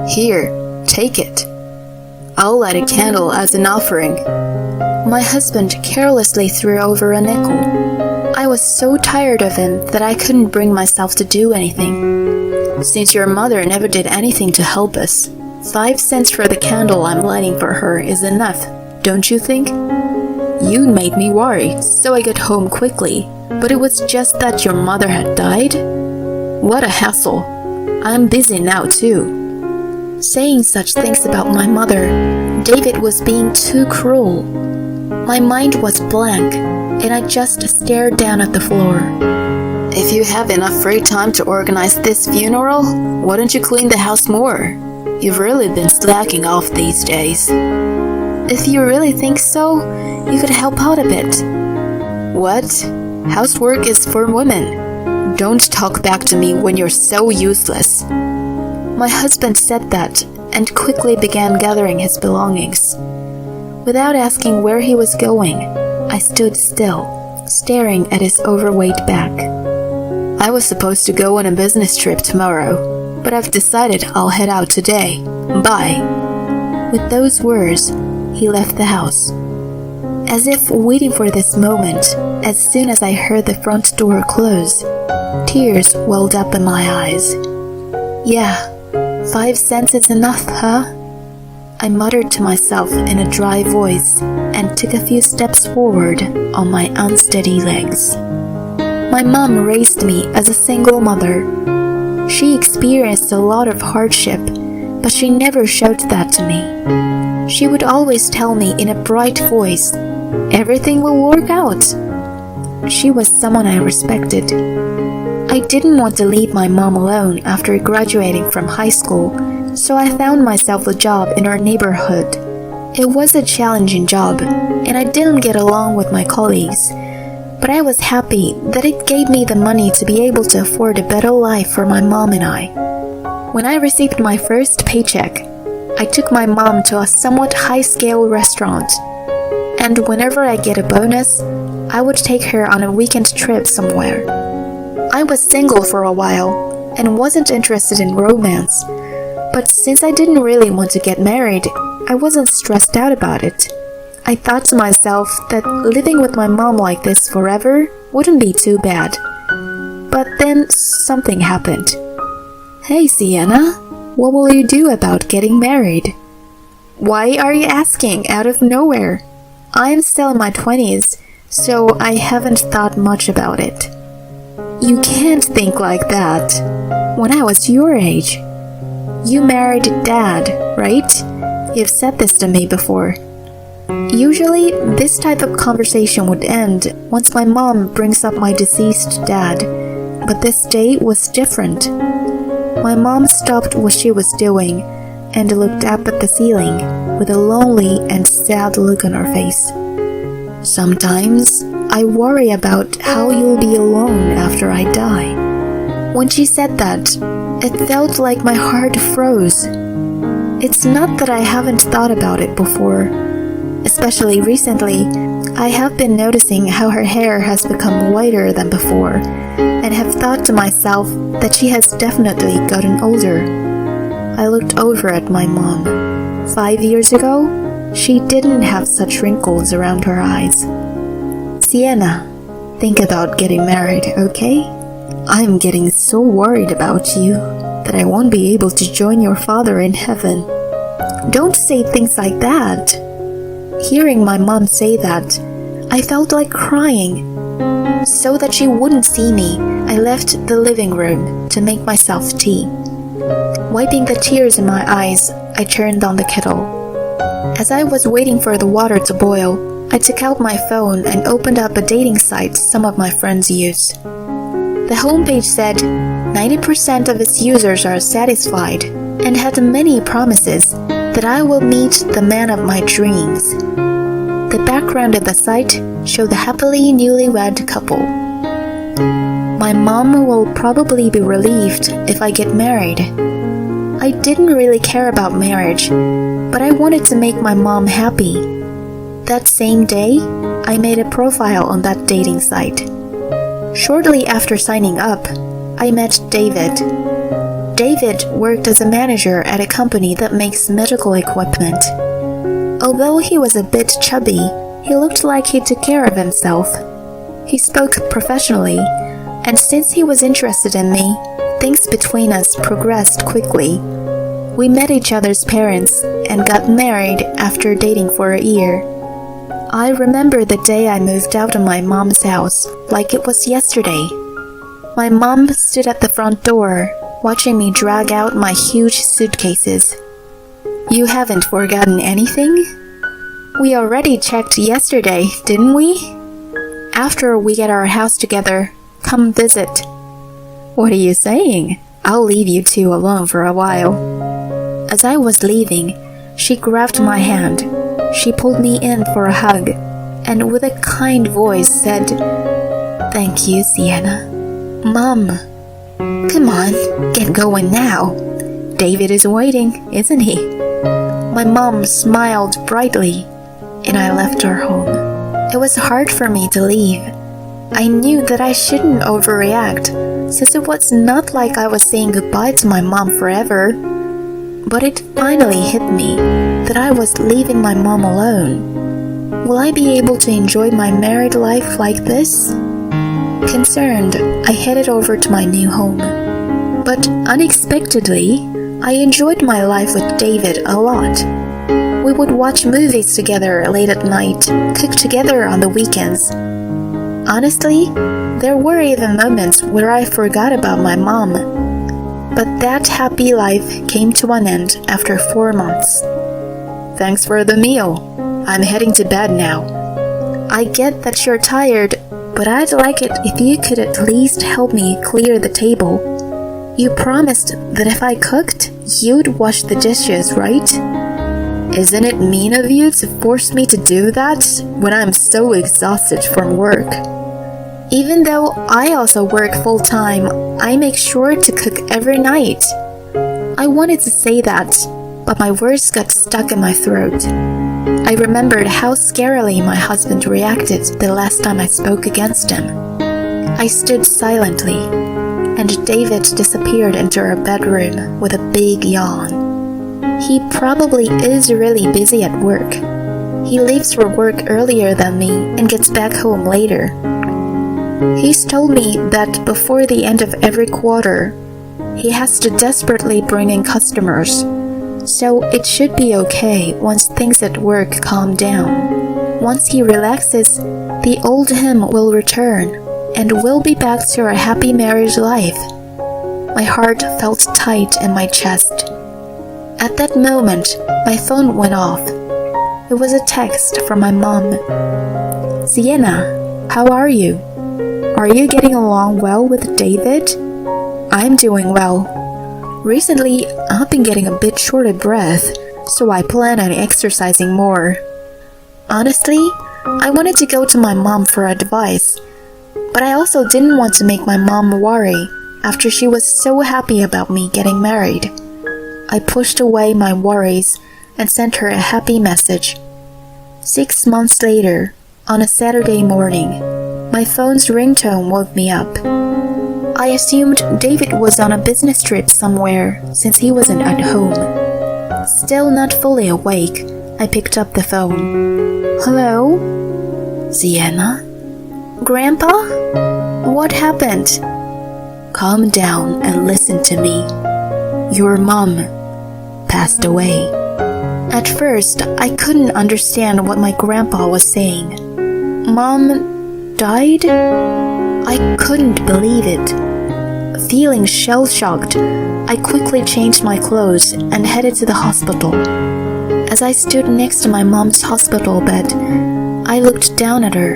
Here, take it. I'll light a candle as an offering. My husband carelessly threw over a nickel. I was so tired of him that I couldn't bring myself to do anything. Since your mother never did anything to help us, 5 cents for the candle I'm lighting for her is enough, don't you think? You made me worry, so I got home quickly, but it was just that your mother had died? What a hassle. I'm busy now too. Saying such things about my mother, David was being too cruel. My mind was blank, and I just stared down at the floor. If you have enough free time to organize this funeral, why don't you clean the house more? You've really been slacking off these days. If you really think so, you could help out a bit. What? Housework is for women. Don't talk back to me when you're so useless. My husband said that and quickly began gathering his belongings. Without asking where he was going, I stood still, staring at his overweight back. I was supposed to go on a business trip tomorrow, but I've decided I'll head out today. Bye. With those words, he left the house. As if waiting for this moment, as soon as I heard the front door close, tears welled up in my eyes. Yeah, 5 cents is enough, huh? I muttered to myself in a dry voice and took a few steps forward on my unsteady legs. My mom raised me as a single mother. She experienced a lot of hardship, but she never showed that to me. She would always tell me in a bright voice, "Everything will work out." She was someone I respected. I didn't want to leave my mom alone after graduating from high school, so I found myself a job in our neighborhood. It was a challenging job, and I didn't get along with my colleagues, but I was happy that it gave me the money to be able to afford a better life for my mom and I. When I received my first paycheck, I took my mom to a somewhat high-scale restaurant, and whenever I get a bonus, I would take her on a weekend trip somewhere. I was single for a while and wasn't interested in romance, but since I didn't really want to get married, I wasn't stressed out about it. I thought to myself that living with my mom like this forever wouldn't be too bad. But then something happened. Hey Sienna, what will you do about getting married? Why are you asking out of nowhere? I'm still in my 20s, so I haven't thought much about it. You can't think like that. When I was your age, you married Dad, right? You've said this to me before. Usually, this type of conversation would end once my mom brings up my deceased dad, but this day was different. My mom stopped what she was doing and looked up at the ceiling with a lonely and sad look on her face. Sometimes I worry about how you'll be alone after I die. When she said that, it felt like my heart froze. It's not that I haven't thought about it before. Especially recently, I have been noticing how her hair has become whiter than before, and have thought to myself that she has definitely gotten older. I looked over at my mom. 5 years ago, she didn't have such wrinkles around her eyes. Sienna, think about getting married, okay? I'm getting so worried about you that I won't be able to join your father in heaven. Don't say things like that. Hearing my mom say that, I felt like crying. So that she wouldn't see me, I left the living room to make myself tea. Wiping the tears in my eyes, I turned on the kettle. As I was waiting for the water to boil, I took out my phone and opened up a dating site some of my friends use. The homepage said 90% of its users are satisfied and had many promises that I will meet the man of my dreams. The background of the site showed the happily newlywed couple. My mom will probably be relieved if I get married. I didn't really care about marriage, but I wanted to make my mom happy. That same day, I made a profile on that dating site. Shortly after signing up, I met David. David worked as a manager at a company that makes medical equipment. Although he was a bit chubby, he looked like he took care of himself. He spoke professionally, and since he was interested in me, things between us progressed quickly. We met each other's parents and got married after dating for a year. I remember the day I moved out of my mom's house like it was yesterday. My mom stood at the front door, watching me drag out my huge suitcases. "You haven't forgotten anything? We already checked yesterday, didn't we? After we get our house together, come visit." "What are you saying? I'll leave you two alone for a while." As I was leaving, she grabbed my hand. She pulled me in for a hug, and with a kind voice said, "Thank you, Sienna." "Mom, come on, get going now. David is waiting, isn't he?" My mom smiled brightly, and I left our home. It was hard for me to leave. I knew that I shouldn't overreact, since it was not like I was saying goodbye to my mom forever. But it finally hit me that I was leaving my mom alone. Will I be able to enjoy my married life like this? Concerned, I headed over to my new home. But unexpectedly, I enjoyed my life with David a lot. We would watch movies together late at night, cook together on the weekends. Honestly, there were even moments where I forgot about my mom. But that happy life came to an end after 4 months. "Thanks for the meal. I'm heading to bed now." "I get that you're tired, but I'd like it if you could at least help me clear the table. You promised that if I cooked, you'd wash the dishes, right?" "Isn't it mean of you to force me to do that when I'm so exhausted from work?" Even though I also work full-time, I make sure to cook every night. I wanted to say that, but my words got stuck in my throat. I remembered how scarily my husband reacted the last time I spoke against him. I stood silently, and David disappeared into our bedroom with a big yawn. He probably is really busy at work. He leaves for work earlier than me and gets back home later. He's told me that before the end of every quarter, he has to desperately bring in customers, so it should be okay once things at work calm down. Once he relaxes, the old him will return, and we'll be back to our happy marriage life. My heart felt tight in my chest. At that moment, my phone went off. It was a text from my mom. "Sienna, how are you? Are you getting along well with David?" "I'm doing well. Recently, I've been getting a bit short of breath, so I plan on exercising more." Honestly, I wanted to go to my mom for advice, but I also didn't want to make my mom worry after she was so happy about me getting married. I pushed away my worries and sent her a happy message. 6 months later, on a Saturday morning, my phone's ringtone woke me up. I assumed David was on a business trip somewhere since he wasn't at home. Still not fully awake, I picked up the phone. "Hello? Sienna? Grandpa? What happened?" "Calm down and listen to me. Your mom passed away." At first, I couldn't understand what my grandpa was saying. "Mom died?" I couldn't believe it. Feeling shell-shocked, I quickly changed my clothes and headed to the hospital. As I stood next to my mom's hospital bed, I looked down at her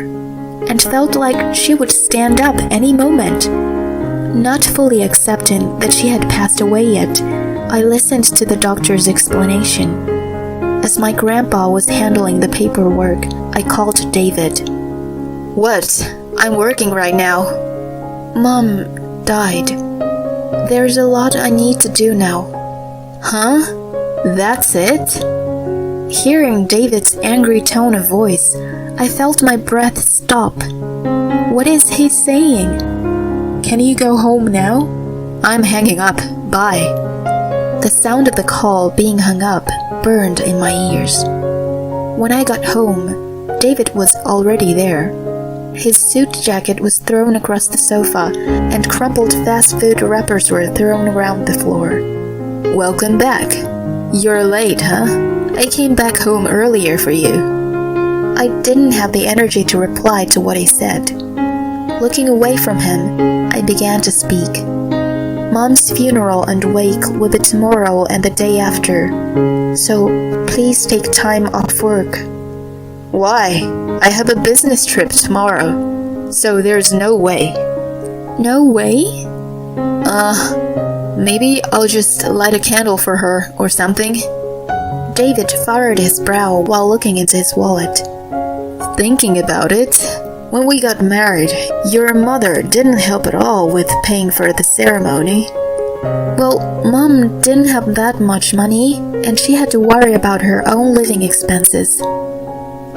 and felt like she would stand up any moment. Not fully accepting that she had passed away yet, I listened to the doctor's explanation. As my grandpa was handling the paperwork, I called David. "What? I'm working right now." "Mom died. There's a lot I need to do now." "Huh? That's it?" Hearing David's angry tone of voice, I felt my breath stop. What is he saying? "Can you go home now?" "I'm hanging up, Bye." The sound of the call being hung up burned in my ears. When I got home, David was already there. His suit jacket was thrown across the sofa, and crumpled fast food wrappers were thrown around the floor. "Welcome back. You're late, huh? I came back home earlier for you." I didn't have the energy to reply to what he said. Looking away from him, I began to speak. "Mom's funeral and wake will be tomorrow and the day after, so please take time off work." "Why? I have a business trip tomorrow, so there's no way." "No way?" Maybe I'll just light a candle for her or something." David furrowed his brow while looking into his wallet. "Thinking about it, when we got married, your mother didn't help at all with paying for the ceremony." "Well, Mom didn't have that much money, and she had to worry about her own living expenses."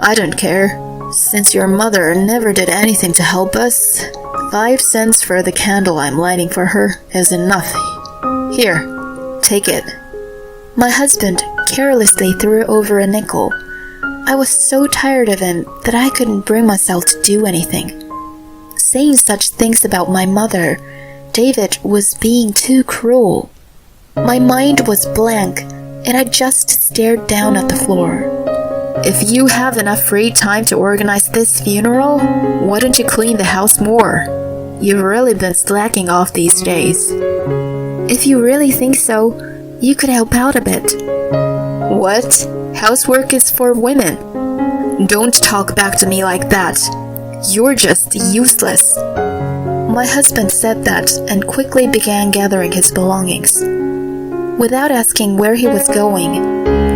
"I don't care. Since your mother never did anything to help us, 5 cents for the candle I'm lighting for her is enough. Here, take it." My husband carelessly threw over a nickel. I was so tired of him that I couldn't bring myself to do anything. Saying such things about my mother, David was being too cruel. My mind was blank, and I just stared down at the floor. "If you have enough free time to organize this funeral, why don't you clean the house more? You've really been slacking off these days." "If you really think so, you could help out a bit." "What? Housework is for women." "Don't talk back to me like that. You're just useless." My husband said that and quickly began gathering his belongings. Without asking where he was going,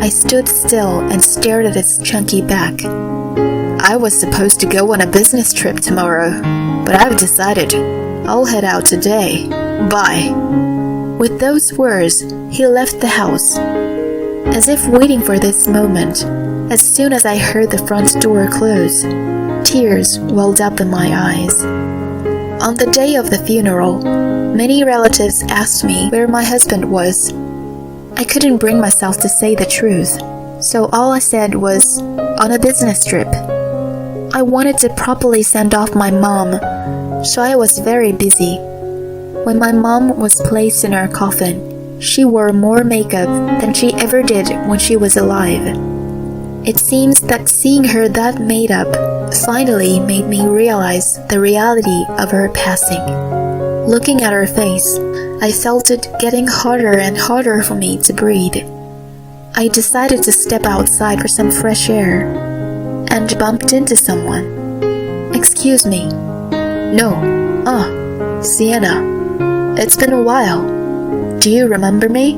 I stood still and stared at his chunky back. "I was supposed to go on a business trip tomorrow, but I've decided I'll head out today. Bye." With those words, he left the house. As if waiting for this moment, as soon as I heard the front door close, tears welled up in my eyes. On the day of the funeral, many relatives asked me where my husband was. I couldn't bring myself to say the truth, so all I said was, "On a business trip." I wanted to properly send off my mom, so I was very busy. When my mom was placed in her coffin, she wore more makeup than she ever did when she was alive. It seems that seeing her that made up finally made me realize the reality of her passing. Looking at her face, I felt it getting harder and harder for me to breathe. I decided to step outside for some fresh air and bumped into someone. "Excuse me." "No. Sienna. It's been a while. Do you remember me?"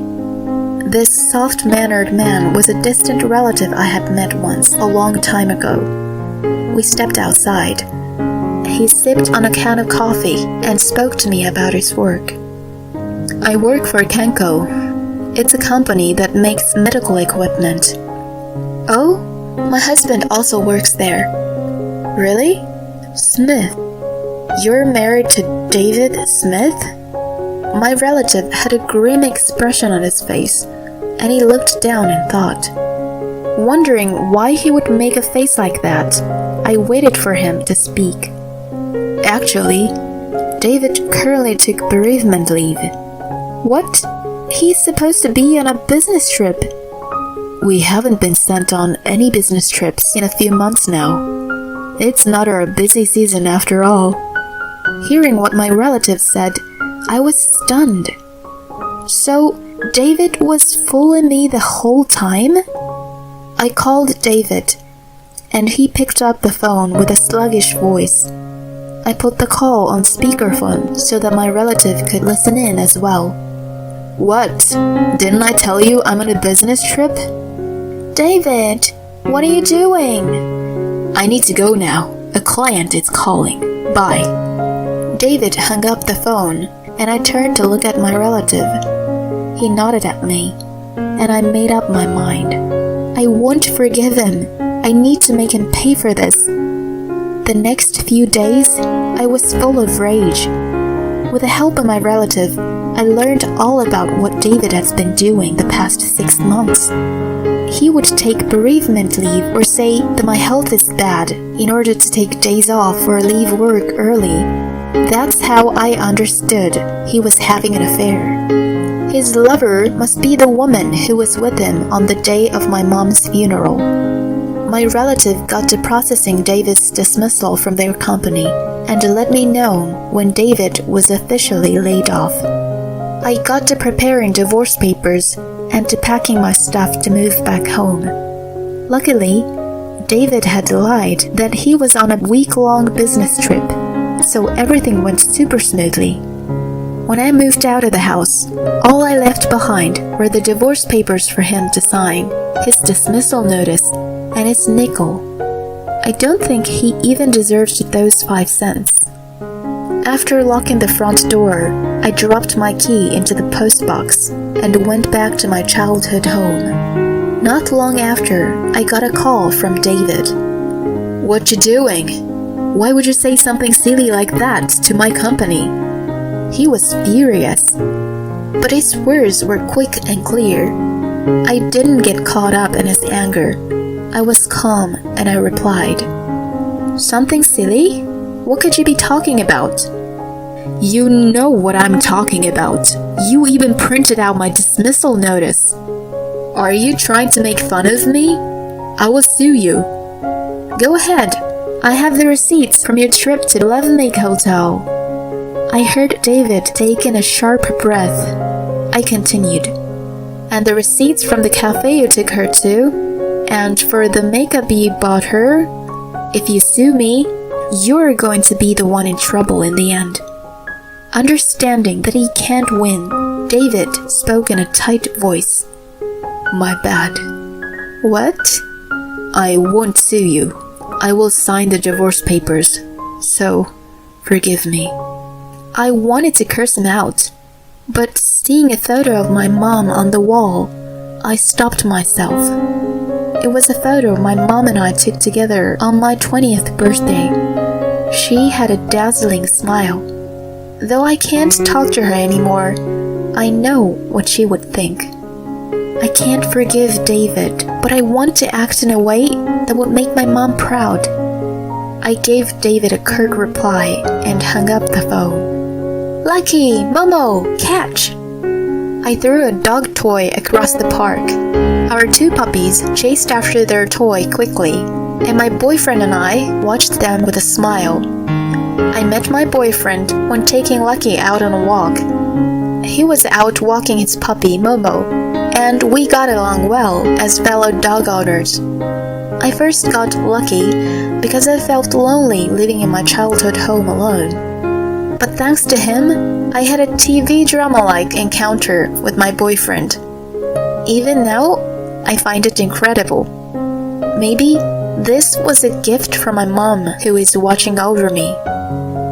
This soft-mannered man was a distant relative I had met once a long time ago. We stepped outside. He sipped on a can of coffee and spoke to me about his work. "I work for Kenko. It's a company that makes medical equipment." "Oh, my husband also works there." "Really? Smith? You're married to David Smith?" My relative had a grim expression on his face, and he looked down in thought. Wondering why he would make a face like that, I waited for him to speak. "Actually, David currently took bereavement leave." "What? He's supposed to be on a business trip." "We haven't been sent on any business trips in a few months now. It's not our busy season after all." Hearing what my relative said, I was stunned. So, David was fooling me the whole time? I called David, and he picked up the phone with a sluggish voice. I put the call on speakerphone so that my relative could listen in as well. "What? Didn't I tell you I'm on a business trip?" "David, what are you doing?" "I need to go now. A client is calling. Bye." David hung up the phone, and I turned to look at my relative. He nodded at me, and I made up my mind. I won't forgive him. I need to make him pay for this. The next few days, I was full of rage. With the help of my relative, I learned all about what David has been doing the past 6 months. He would take bereavement leave or say that my health is bad in order to take days off or leave work early. That's how I understood he was having an affair. His lover must be the woman who was with him on the day of my mom's funeral. My relative got to processing David's dismissal from their company and let me know when David was officially laid off. I got to preparing divorce papers and to packing my stuff to move back home. Luckily, David had lied that he was on a week-long business trip, so everything went super smoothly. When I moved out of the house, all I left behind were the divorce papers for him to sign, his dismissal notice, and his nickel. I don't think he even deserved those 5 cents. After locking the front door, I dropped my key into the postbox and went back to my childhood home. Not long after, I got a call from David. "What you doing? Why would you say something silly like that to my company?" He was furious, but his words were quick and clear. I didn't get caught up in his anger. I was calm and I replied, "Something silly? What could you be talking about?" "You know what I'm talking about. You even printed out my dismissal notice." "Are you trying to make fun of me? I will sue you." "Go ahead. I have the receipts from your trip to the Lake Hotel." I heard David take in a sharp breath. I continued, "And the receipts from the cafe you took her to? And for the makeup you bought her? If you sue me, you're going to be the one in trouble in the end." Understanding that he can't win, David spoke in a tight voice. "My bad." "What?" "I won't sue you. I will sign the divorce papers. So, forgive me." I wanted to curse him out, but seeing a photo of my mom on the wall, I stopped myself. It was a photo my mom and I took together on my 20th birthday. She had a dazzling smile. Though I can't talk to her anymore, I know what she would think. I can't forgive David, but I want to act in a way that would make my mom proud. I gave David a curt reply and hung up the phone. "Lucky, Momo, catch!" I threw a dog toy across the park. Our 2 puppies chased after their toy quickly, and my boyfriend and I watched them with a smile. I met my boyfriend when taking Lucky out on a walk. He was out walking his puppy, Momo, and we got along well as fellow dog owners. I first got Lucky because I felt lonely living in my childhood home alone. But thanks to him, I had a TV drama-like encounter with my boyfriend. Even now, I find it incredible. Maybe this was a gift from my mom who is watching over me.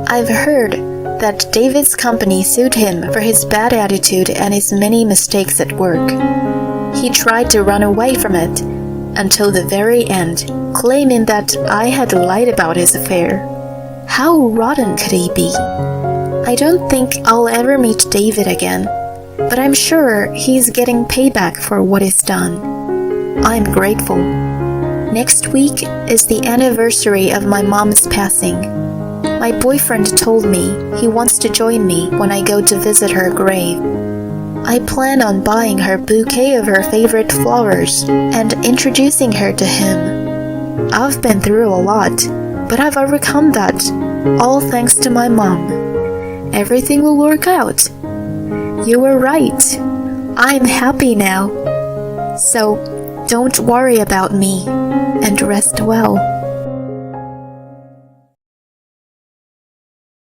I've heard that David's company sued him for his bad attitude and his many mistakes at work. He tried to run away from it until the very end, claiming that I had lied about his affair. How rotten could he be? I don't think I'll ever meet David again, but I'm sure he's getting payback for what he's done. I'm grateful. Next week is the anniversary of my mom's passing. My boyfriend told me he wants to join me when I go to visit her grave. I plan on buying her a bouquet of her favorite flowers and introducing her to him. I've been through a lot, but I've overcome that, all thanks to my mom. Everything will work out. You were right. I'm happy now. So, don't worry about me, and rest well.